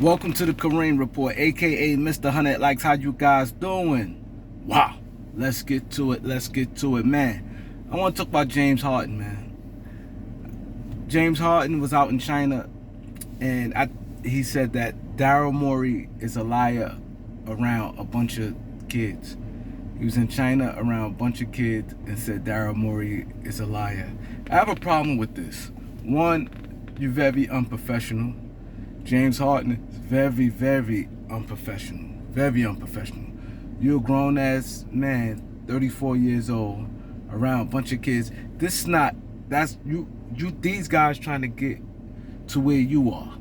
Welcome to the Kareem Report, aka Mr. 100 Likes. How you guys doing? Wow. Let's get to it, man. I want to talk about James Harden, man. James Harden was out in China, and he said that Daryl Morey is a liar around a bunch of kids. He was in China around a bunch of kids and said Daryl Morey is a liar. I have a problem with this. One, you're very unprofessional. James Harden is very, very unprofessional. Very unprofessional. You're a grown ass man, 34 years old, around a bunch of kids. This is not, that's you these guys trying to get to where you are.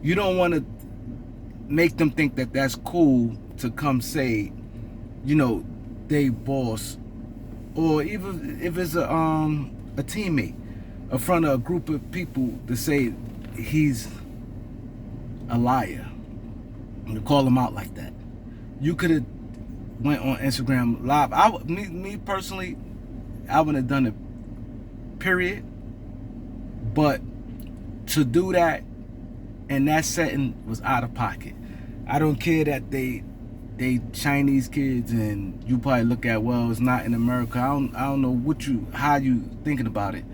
You don't want to make them think that that's cool to come say, they boss, or even if it's a teammate in front of a group of people to say he's a liar, and to call him out like that. You could have went on Instagram live. Me personally, I wouldn't have done it, period. But to do that in that setting was out of pocket. I don't care that they Chinese kids, and you probably look at, well, it's not in America. I don't know how you thinking about it,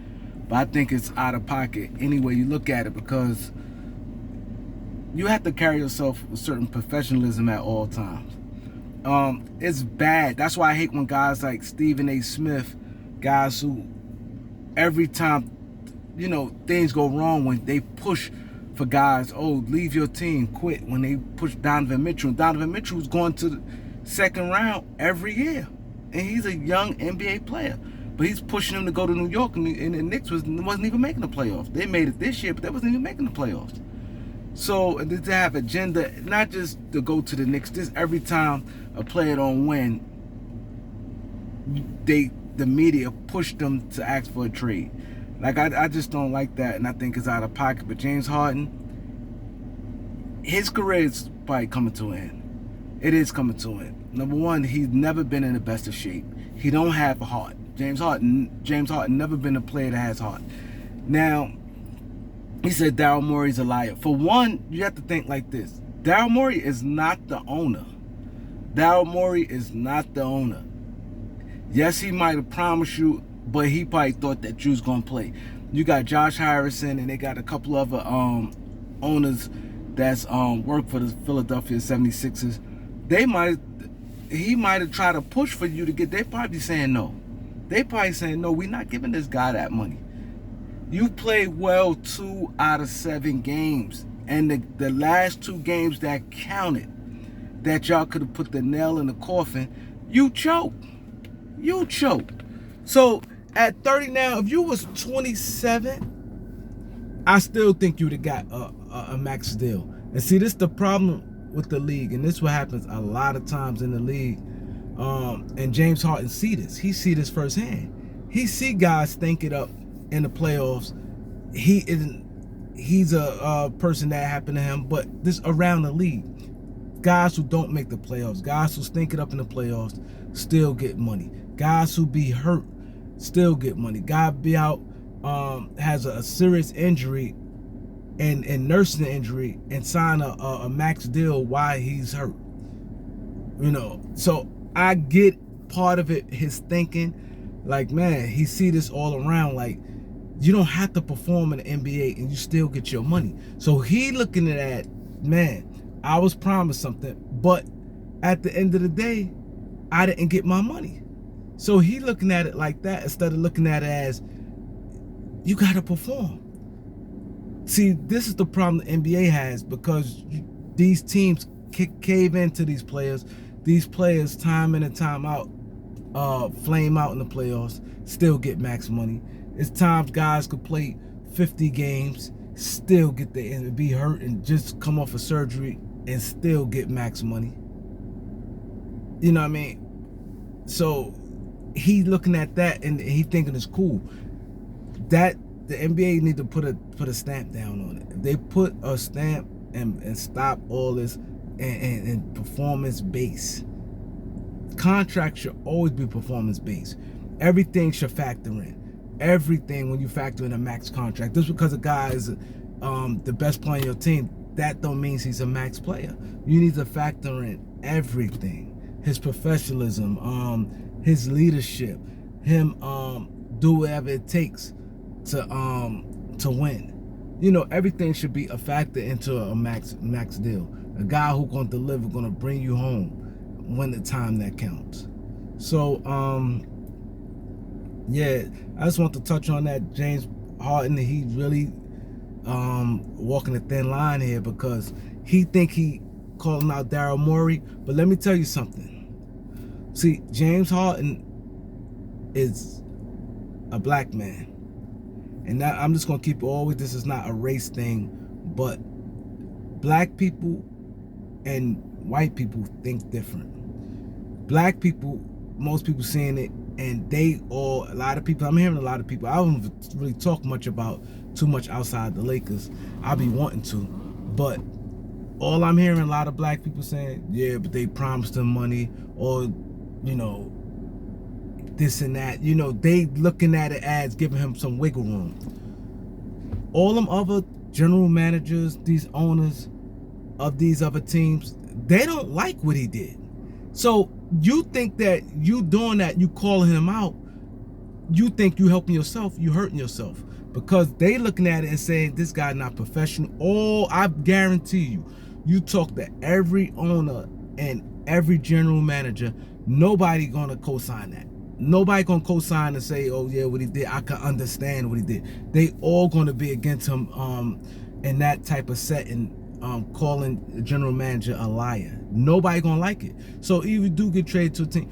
but I think it's out of pocket any way you look at it, because you have to carry yourself with certain professionalism at all times. It's bad. That's why I hate when guys like Stephen A. Smith, guys who every time, things go wrong, when they push for guys, leave your team, quit, when they push Donovan Mitchell. Donovan Mitchell's going to the second round every year, and he's a young NBA player. But he's pushing him to go to New York, and the Knicks wasn't even making the playoffs. They made it this year, but they wasn't even making the playoffs. So to have agenda, not just to go to the Knicks, this every time a player don't win, the media push them to ask for a trade. Like, I just don't like that, and I think it's out of pocket. But James Harden, his career is probably coming to an end. It is coming to an end. Number one, he's never been in the best of shape. He don't have a heart. James Harden never been a player that has heart. Now, he said Daryl Morey's a liar. For one, you have to think like this. Daryl Morey is not the owner. Daryl Morey is not the owner. Yes, he might have promised you, but he probably thought that you was going to play. You got Josh Harrison, and they got a couple other owners that's work for the Philadelphia 76ers. He might have tried to push for you to get. They probably saying no. They probably saying, no, we're not giving this guy that money. You played well 2 out of 7 games. And the last 2 games that counted, that y'all could have put the nail in the coffin, you choked. You choked. So at 30 now, if you was 27, I still think you'd have got a max deal. And see, this is the problem with the league. And this is what happens a lot of times in the league. And James Harden see this. He see this firsthand. He see guys think it up in the playoffs. He's a person that happened to him, but this around the league, guys who don't make the playoffs, guys who stink it up in the playoffs, still get money. Guys who be hurt still get money. Guy be out, has a serious injury and nursing the injury, and sign a max deal while he's hurt. So I get part of it, his thinking. Like, man, he see this all around. Like, you don't have to perform in the NBA and you still get your money. So he looking at that, man, I was promised something, but at the end of the day, I didn't get my money. So he looking at it like that, instead of looking at it as, you got to perform. See, this is the problem the NBA has, because these teams cave into these players. These players, time in and time out, flame out in the playoffs, still get max money. It's times guys could play 50 games, still get be hurt and just come off a surgery and still get max money. You know what I mean? So he looking at that and he thinking it's cool. That the NBA need to put a stamp down on it. If they put a stamp and stop all this and performance based. Contracts should always be performance based. Everything should factor in. Everything, when you factor in a max contract. Just because a guy is the best player on your team that don't mean he's a max player. You need to factor in everything. His professionalism, his leadership, him do whatever it takes to win. You know, everything should be a factor into a max deal. A guy who's gonna deliver, gonna bring you home when the time that counts. So yeah, I just want to touch on that. James Harden, he really walking a thin line here, because he think he calling out Daryl Morey, but let me tell you something. See, James Harden is a black man, and that, I'm just gonna keep it always. This is not a race thing, but black people and white people think different. Black people, most people seeing it, and a lot of people, I'm hearing a lot of people, I don't really talk too much outside the Lakers. I'll be wanting to, but all I'm hearing a lot of black people saying, yeah, but they promised him money, or, you know, this and that. You know, they looking at it as giving him some wiggle room. All them other general managers, these owners of these other teams, they don't like what he did. So you think that you doing that, you calling him out, you think you helping yourself, you hurting yourself, because they looking at it and saying this guy not professional. Oh, I guarantee you, you talk to every owner and every general manager, nobody gonna co-sign that. Nobody gonna co-sign and say, oh yeah, what he did, I can understand what he did. They all gonna be against him in that type of setting, calling the general manager a liar. Nobody gonna like it. So if you do get traded to a team,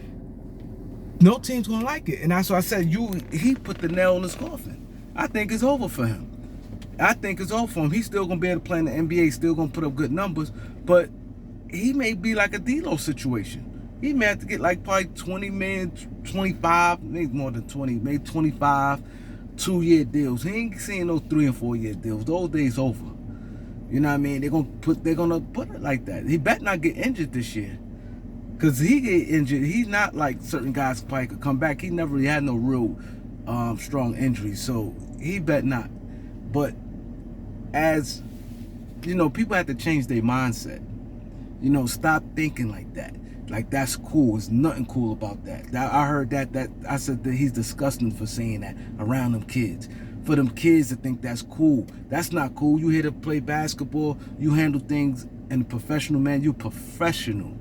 no team's gonna like it. And that's why I said he put the nail in his coffin. I think it's over for him. I think it's over for him. He's still gonna be able to play in the NBA, still gonna put up good numbers, but he may be like a D'Lo situation. He may have to get like probably 20 million, 25, maybe more than 20, maybe 25 2-year deals. He ain't seeing no 3 and 4 year deals. Those days over. You know what I mean? They're gonna put it like that. He better not get injured this year, cause he get injured. He's not like certain guys probably could come back. He never really had no real strong injuries, so he bet not. But as you know, people have to change their mindset. You know, stop thinking like that. Like that's cool. There's nothing cool about that. I heard that I said that he's disgusting for saying that around them kids. For them kids to think that's cool. That's not cool. You here to play basketball, you handle things in a professional man. You're a professional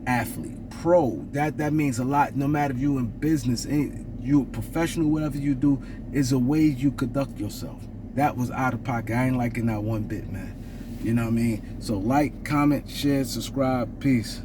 athlete, pro. That means a lot. No matter if you in business, you professional, whatever you do, is a way you conduct yourself. That was out of pocket. I ain't liking that one bit, man. You know what I mean? So like, comment, share, subscribe. Peace.